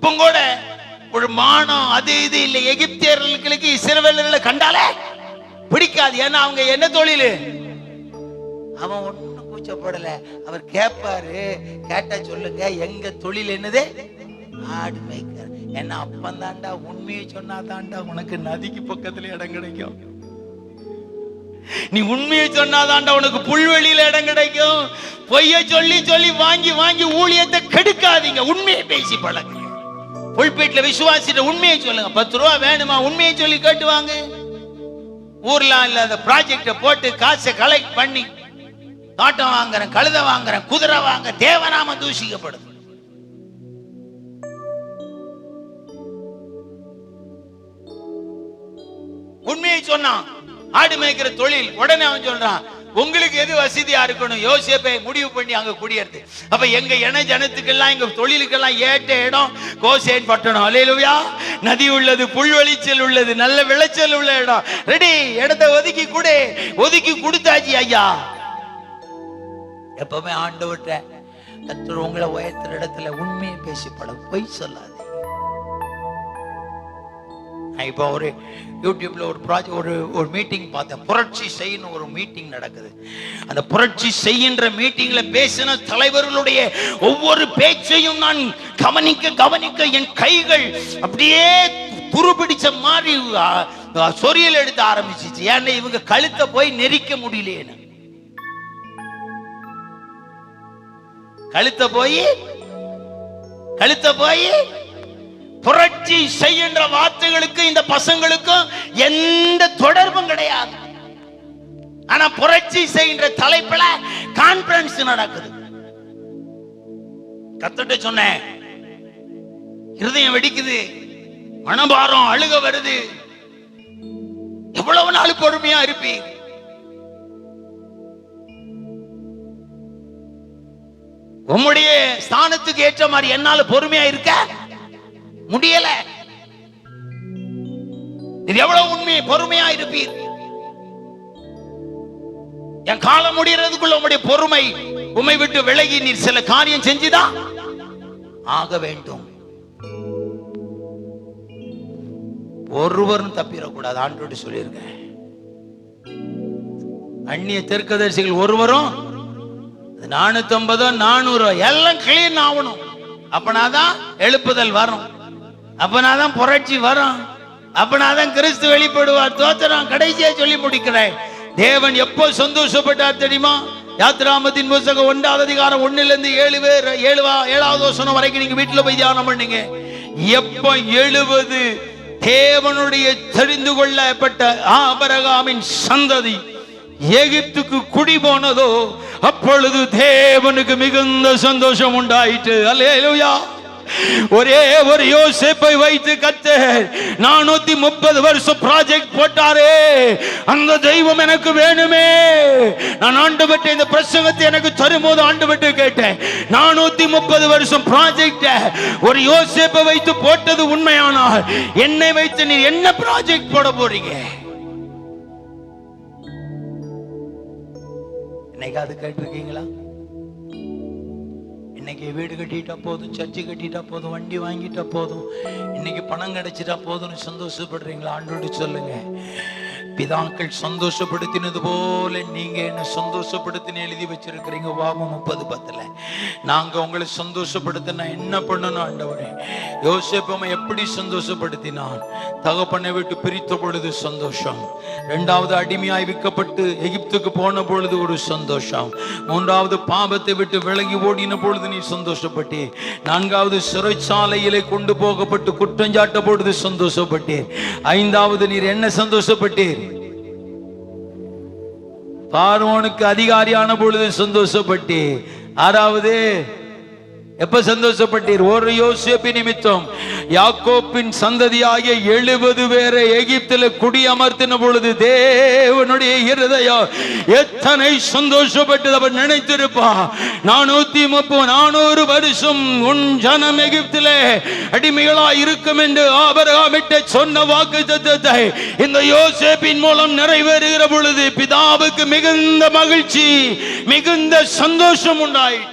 இப்ப கூட ஒரு மானம் அது இது இல்லை. எகிப்தியர்களுக்கு இஸ்ரவேலர்களை கண்டாலே பிடிக்காது. ஏன்னா அவங்க என்ன தொழில்? அவன் ஒன்னும் கூச்சப்படல. அவர் கேட்பாரு, கேட்டா சொல்லுங்க எங்க தொழில் என்னது? ஆடு மேய்க்க. என்ன அப்பந்தாண்டா உண்மையை சொன்னா தாண்டா உனக்கு நதிக்கு பக்கத்துல இடம் கிடைக்கும். நீ உண்மையை சொன்னாதாண்டா உனக்கு புல்வெளியில இடம் கிடைக்கும். பொய்ய சொல்லி சொல்லி வாங்கி வாங்கி ஊழியத்தை கெடுக்காதீங்க. உண்மையை பேசி பழகுங்க. புல்பீட்ல விசுவாசிட்ட உண்மையை சொல்லுங்க. 10 ரூபா வேணுமா? உண்மையை சொல்லி கேட்டுவாங்க. ஊர்ல இல்லாத ப்ராஜெக்ட போட்டு காசை கலெக்ட் பண்ணி தோட்டம் வாங்குறேன், கழுதை வாங்குறேன், குதிரை வாங்க, தேவநாம தூஷிக்கப்படுது. உண்மையை சொன்னான். ஆடு மேய்க்கிற தொழில். உடனே அவன் சொல்றான், உங்களுக்கு எது வசதியா இருக்கணும்? யோசேப்பை முடிவு பண்ணி அங்க குடியேறது. அப்ப எங்க இன ஜனத்துக்கெல்லாம் எங்க தொழிலுக்கெல்லாம் ஏற்ற இடம் கோசேன் பட்டணம். அல்லேலூயா. நதி உள்ளது, புல்வெளிச்சல் உள்ளது, நல்ல விளைச்சல் உள்ள இடம். ரெடி, இடத்தை ஒதுக்கி கொடு. ஒதுக்கி கொடுத்தாச்சு ஐயா. எப்பவுமே ஆண்டவர்ட்ட கர்த்தர் உங்களை உயர்த்துற இடத்துல உண்மையை பேசி பழகு, பொய் சொல்லாது. இப்போ ஒரு யூடியூப்ல ஒரு ப்ராஜெக்ட் ஒரு மீட்டிங் பார்த்தேன். புரட்சி செய்யணும் ஒரு மீட்டிங் நடக்குது. அந்த புரட்சி செய்கின்ற மீட்டிங்ல பேசின தலைவர்களுடைய ஒவ்வொரு பேச்சையும் நான் கவனிக்க என் கைகள் அப்படியே துருபிடிச்ச மாதிரி சொரியல் எடுத்து ஆரம்பிச்சிச்சு. ஏன்னா இவங்க கழுத்தை போய் நெரிக்க முடியலையேன்னு. கழுத்தை போய் புரட்சி செய்கின்ற வார்த்தைகளுக்கு இந்த பசங்களுக்கும் எந்த தொடர்பும் கிடையாது. ஆனா புரட்சி செய்கின்ற தலைப்புல கான்ஃபரன்ஸ் நடக்குது. கர்த்தர்ட்ட சொன்னேன், இருதயம் வெடிக்குது, மனபாரம், அழுக வருது. எவ்வளவு நாள் பொறுமையா இருப்பீங்க? உம்முடைய ஸ்தானத்துக்கு ஏற்ற மாதிரி என்னால பொறுமையா இருக்க முடியல. இது எவ்வளவு உண்மை? பொறுமையா இருப்பீர். என் காலம் முடியறதுக்குள்ள உம்முடைய பொறுமை உம்மை விட்டு விலகி நீர் சில காரியம் செஞ்சுதான் ஆக வேண்டும். ஒருவரும் தப்பிடக்கூடாது. ஆண்டோடு சொல்லியிருக்கேன். அந்நிய தெற்கதரிசிகள் ஒருவரும் 450 400 எல்லாம் கிளீன் ஆகணும். அப்பனாதான் எழுப்புதல் வரும். அப்பனாதான் புரட்சி வரும். அப்பனாதான் கிறிஸ்து வெளிப்படுவார். தோத்திரம். கடைசியா சொல்லி முடிக்கிறேன். தேவன் எப்போ சந்தோஷப்பட்டார் தெரியுமா? யாத்ராமத்தின் புத்தகம் 1ஆம் அதிகாரம் 1லிருந்து 7வது வசனம் வரைக்கும் நீங்க வீட்டுல போய் தியானம் பண்ணீங்க. எப்ப 70 தேவனுடைய தெரிந்து கொள்ளப்பட்ட ஆபிரகாமின் சந்ததி எகிப்துக்கு குடி போனதோ அப்பொழுது தேவனுக்கு மிகுந்த சந்தோஷம் உண்டாயிற்று. அல்லேலூயா. ஒரே ஒரு யோசேப்பை வைத்து கர்த்தர் 430 வருஷம் ப்ராஜெக்ட் போட்டாரே. அந்த தெய்வம் எனக்கு வேணுமே. நான் ஆண்டவர்ட்ட இந்த பிரசங்கத்தை எனக்கு தரும்போது ஆண்டவர்ட்ட கேட்டேன், 430 வருஷம் ப்ராஜெக்ட் ஒரு யோசேப்பை வைத்து போட்டது உண்மையானால் என்னை வைத்து நீ என்ன ப்ராஜெக்ட் போட போறீங்க? இன்னைக்கு அது கேட்டிருக்கீங்களா? இன்னைக்கு வீடு கட்டிட்டா போதும், சர்ச்சை கட்டிட்டா போதும், வண்டி வாங்கிட்டா போதும், இன்னைக்கு பணம் கிடைச்சிட்டா போதும்னு சந்தோஷப்படுறீங்களா? ஆண்டோடு சொல்லுங்க, பிதாக்கள் சந்தோஷப்படுத்தினது போல நீங்க என்ன சந்தோஷப்படுத்தின எழுதி வச்சிருக்கிறீங்க. வாமம் 30:10. நாங்க உங்களை சந்தோஷப்படுத்தினா என்ன பண்ணணும் ஆண்டவரே? யோசேப்பை எப்படி சந்தோஷப்படுத்தினான்? தகப்பனை விட்டு பிரித்த பொழுது சந்தோஷம். 2வது அடிமையாய் விற்கப்பட்டு எகிப்துக்கு போன பொழுது ஒரு சந்தோஷம். 3வது பாவத்தை விட்டு விலகி ஓடின பொழுது நீ சந்தோஷப்பட்டே. 4வது சிறைச்சாலையிலே கொண்டு போகப்பட்டு குற்றஞ்சாட்ட பொழுது சந்தோஷப்பட்டீர். 5வது நீர் என்ன சந்தோஷப்பட்டீர்? பார்வோனுக்கு அதிகாரியான பொழுது சந்தோஷப்பட்டீர். 6வது எப்ப சந்தோஷப்பட்டீர்? ஒரு யோசேப்பு நிமித்தம் யாக்கோப்பின் சந்ததியாகிய 70 பேரை எகிப்தில் குடியமர்த்தின பொழுது தேவனுடைய இருதயம் எத்தனை சந்தோஷப்பட்டது அவர் நினைத்திருப்பா. 430 வருஷம் உன் ஜனம் எகிப்திலே அடிமைகளா இருக்கும் என்று ஆபிரகாமிட்ட சொன்ன வாக்குத்தத்தத்தை இந்த யோசேப்பின் மூலம் நிறைவேறுகிற பொழுது பிதாவுக்கு மிகுந்த மகிழ்ச்சி, மிகுந்த சந்தோஷம் உண்டாயிற்று.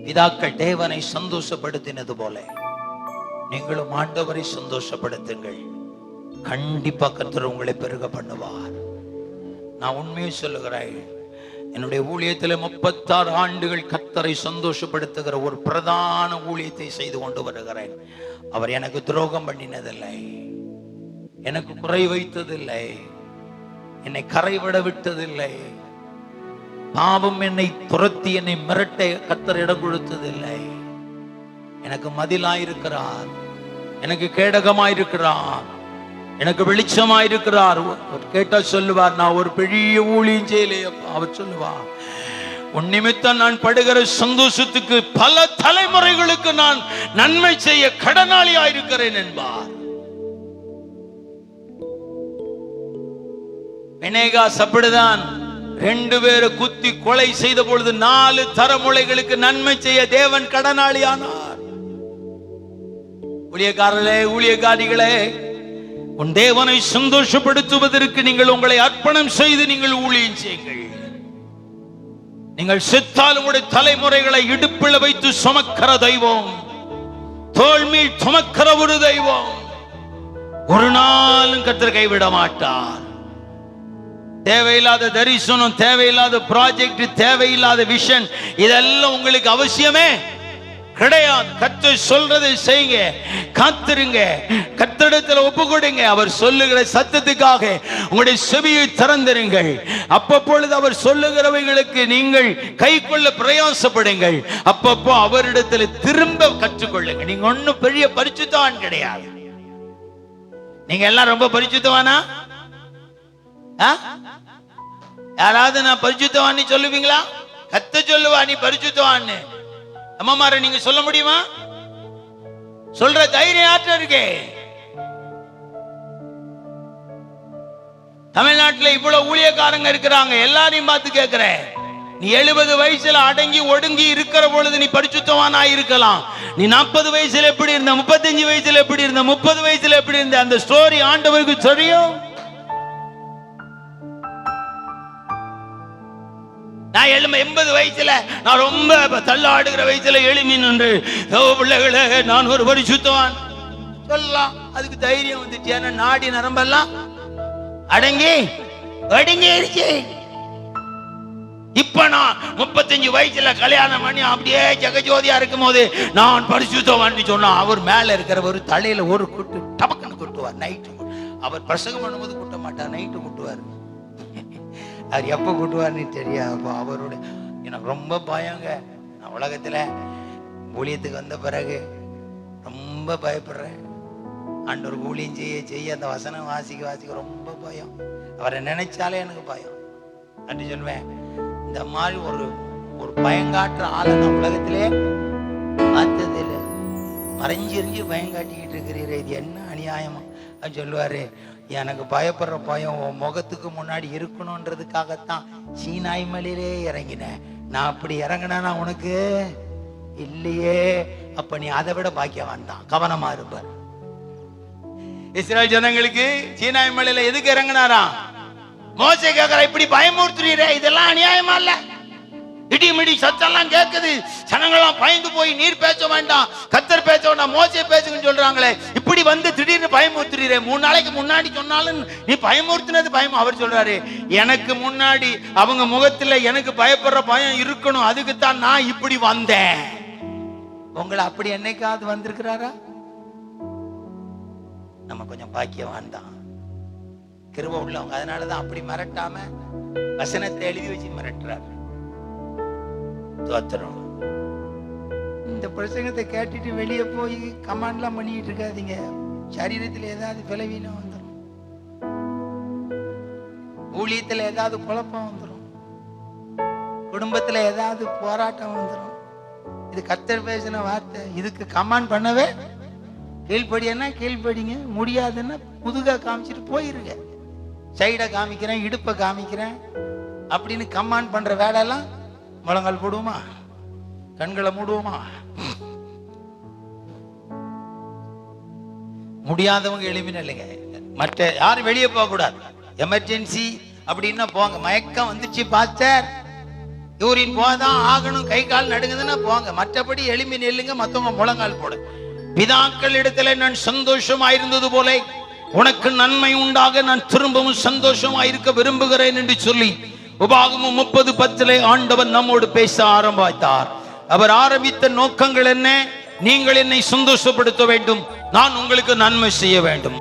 பிதாக்கள் தேவனை சந்தோஷப்படுத்தினது போல நீங்களும் ஆண்டவரை சந்தோஷப்படுத்துங்கள். கண்டிப்பா கர்த்தர் உங்களை பெருக பண்ணுவார். நான் உண்மையை சொல்லுகிறேன், என்னுடைய ஊழியத்தில் 36 ஆண்டுகள் கர்த்தரை சந்தோஷப்படுத்துகிற ஒரு பிரதான ஊழியத்தை செய்து கொண்டு வருகிறேன். அவர் எனக்கு துரோகம் பண்ணினதில்லை, எனக்கு குறை வைத்ததில்லை, என்னை கரைவிட விட்டதில்லை, பாவம் என்னை துரத்தி என்னை மிரட்ட கர்த்தர் இடம் கொடுத்ததில்லை. எனக்கு மதிலாயிருக்கிறார், எனக்கு கேடகமாயிருக்கிறார், எனக்கு வெளிச்சமாயிருக்கிறார். கேட்டா சொல்லுவார், நான் ஒரு பெரிய ஊழியம் செய்யலையப்பா. அவர் சொல்லுவார், உன் நிமித்தம் நான் படுகிற சந்தோஷத்துக்கு பல தலைமுறைகளுக்கு நான் நன்மை செய்ய கடனாளியாயிருக்கிறேன் என்பார். பினேகாஸ் அப்படிதான் 2 பேரை குத்தி கொலை செய்த பொழுது 4 தலைமுறைகளுக்கு நன்மை செய்ய தேவன் கடனாளியானார். ஊழியக்காரர்களே, ஊழியக்காரிகளே, உன் தேவனை சந்தோஷப்படுத்துவதற்கு நீங்கள் உங்களை அர்ப்பணம் செய்து நீங்கள் ஊழியம் செய்யுங்கள். நீங்கள் செத்தால் உங்களுடைய தலைமுறைகளை இடுப்பில் வைத்து சுமக்கிற தெய்வம், தோள்மேல் சுமக்கிற ஒரு தெய்வம் ஒரு நாளும் கர்த்தர் கைவிட மாட்டார். தேவையில்லாத தரிசனம், தேவையில்லாத ப்ராஜெக்ட், தேவையில்லாத விஷன், இதெல்லாம் உங்களுக்கு அவசியமே கிடையாது. கர்த்தர் சொல்றதை செய்யுங்க, காத்திருங்க, கர்த்தரிடத்தில் ஒப்பு கொடுங்க. அவர் சொல்லுகிற சத்தத்துக்காக உங்களுடைய செவியை திறந்திருங்கள். அப்பப்பொழுது அவர் சொல்லுகிறவைகளுக்கு நீங்கள் கை கொள்ள பிரயாசப்படுங்கள். அப்பப்போ அவரிடத்தில் திரும்ப கற்றுக்கொள்ளுங்க. நீங்க ஒன்னும் பெரிய பரிசுத்தவான் கிடையாது. நீங்க எல்லாம் ரொம்ப பரிசுத்தவானா? யாராவது நான் பரிசுத்தவான்னு சொல்லுவீங்களா? கர்த்தர் சொல்லுவா நீ பரிசுத்தவான்னு. அம்மாமார நீங்க சொல்ல முடியுமா? சொல்ற தைரியம் ஆற்ற இருக்கே. தமிழ்நாட்டில் இவ்வளவு ஊழியக்காரங்க இருக்கிறாங்க, எல்லாரையும் பார்த்து கேட்கிறேன், நீ 70 வயசுல அடங்கி ஒடுங்கி இருக்கிற பொழுது நீ பரிசுத்தவானா இருக்கலாம். நீ 40 வயசுல எப்படி இருந்த, 35 வயசுல எப்படி இருந்த, 30 வயசுல எப்படி இருந்த, அந்த ஸ்டோரி ஆண்டவருக்கு தெரியும். நான் 80 வயசுல நான் ரொம்ப தள்ளாடுகிற வயசுல எழுமி நின்று பிள்ளைகளே நான் ஒரு பரிசுத்தவான் சொல்லலாம். அதுக்கு தைரியம் வந்துச்சு. ஏன்னா நாடி நரம்பெல்லாம் அடங்கி ஒடுங்கிருச்சு. இப்ப நான் 35 வயசுல கல்யாணம் பண்ணி அப்படியே ஜெகஜோதியா இருக்கும் போது நான் பரிசுத்தவான் சொன்னா, அவர் மேல இருக்கிற ஒரு தலையில ஒரு குட்டு டபக்குன்னு குட்டுவார். நைட்டு அவர் பிரசங்கம் பண்ணும்போது குட்ட மாட்டார், நைட்டு குட்டுவார். அவர் எப்ப கூட்டுவார்னு தெரியாது. அவருடைய எனக்கு ரொம்ப பயங்க. நான் உலகத்துல ஊழியத்துக்கு வந்த பிறகு ரொம்ப பயப்படுறேன். ஆண்டவர் ஊழியம் செய்ய செய்ய அந்த வசனம் வாசிக்க ரொம்ப பயம். அவரை நினைச்சாலே எனக்கு பயம். அப்படி சொல்வேன், இந்த மாதிரி ஒரு பயங்காட்டுற ஆளை நான் உலகத்திலே பார்த்தது இல்லை. மறைஞ்சிருந்து பயங்காட்டிக்கிட்டு இருக்கிறீர, இது என்ன அநியாயமா? அது சொல்லுவாரு, எனக்கு பயப்படுற பயம் உன் முகத்துக்கு முன்னாடி இருக்கணும்ன்றதுக்காகத்தான் சீனாய் மலையிலே இறங்கினேன். நான் அப்படி இறங்கினா உனக்கு இல்லையே. அப்ப நீ அதை விட பாக்கியவான் தான், கவனமா இருப்பார். இஸ்ரேல் ஜனங்களுக்கு சீனாய் மலையில எதுக்கு இறங்கினாரா? மோசே கேக்குற, இப்படி பயமுறுத்துறீரே, இதெல்லாம் அநியாயமா இல்ல? இடிமிடி சத்தெல்லாம் கேட்குது, ஜனங்கள்லாம் பயந்து போய் நீர் பேச வேண்டாம், கர்த்தர் பேச வேண்டாம், மோசே பேசுங்கன்னு சொல்றாங்களே, இப்படி வந்து திடீர்னு பயமுறுத்துறீரே, 3 நாளைக்கு முன்னாடி சொன்னாலும் நீ பயமுறுத்தினது பயம். அவர் சொல்றாரு, எனக்கு முன்னாடி அவங்க முகத்துல எனக்கு பயப்படுற பயம் இருக்கணும், அதுக்குத்தான் நான் இப்படி வந்தேன். உங்களை அப்படி என்னைக்காவது வந்திருக்கிறாரா? நம்ம கொஞ்சம் பாக்கியவான் தான், கிருபை உள்ளவங்க. அதனாலதான் அப்படி மிரட்டாம வசனத்தை எழுதி வச்சு மிரட்டுறாரு. இந்த பிரசங்கத்தை கேட்டுட்டு வெளியே போய் கமாண்ட்லாம் பண்ணிட்டு இருக்காதீங்க. சரீரத்தில் ஏதாவது பலவீனம் வந்துடும், ஊழியத்தில் ஏதாவது குழப்பம் வந்துடும், குடும்பத்தில் ஏதாவது போராட்டம் வந்துடும். இது கர்த்தர் பேசின வார்த்தை. இதுக்கு கமாண்ட் பண்ணவே கீழ்படினா கீழ்படிங்க, முடியாதுன்னா முதுகா காமிச்சிட்டு போயிருங்க. சைடை காமிக்கிறேன், இடுப்பை காமிக்கிறேன் அப்படின்னு கமாண்ட் பண்ற வேலையெல்லாம் முழங்கால் போடுவோமா, கண்களை மூடுவோமா? முடியாதவங்க எளிமையா இல்லைங்க. மற்ற யாரும் வெளியே போக கூடாது. எமர்ஜென்சி அப்படின்னா போங்க. மயக்கம் வந்துச்சு பாஸ்டர், யூரின் போதான் ஆகணும், கை கால் நடுங்குதுன்னா போங்க, மற்றபடி எளிமை நெல்லுங்க, மத்தவங்க முழங்கால் போடு. பிதாக்கள் இடத்துல நான் சந்தோஷமாயிருந்தது போல உனக்கு நன்மை உண்டாக நான் திரும்பவும் சந்தோஷமாயிருக்க விரும்புகிறேன் என்று சொல்லி உபாகமம் 30:10 ஆண்டவர் நம்மோடு பேச ஆரம்பித்தார். அவர் ஆரம்பித்த நோக்கங்கள் என்ன? நீங்கள் என்னை சந்தோஷப்படுத்த வேண்டும், நான் உங்களுக்கு நன்மை செய்ய வேண்டும்.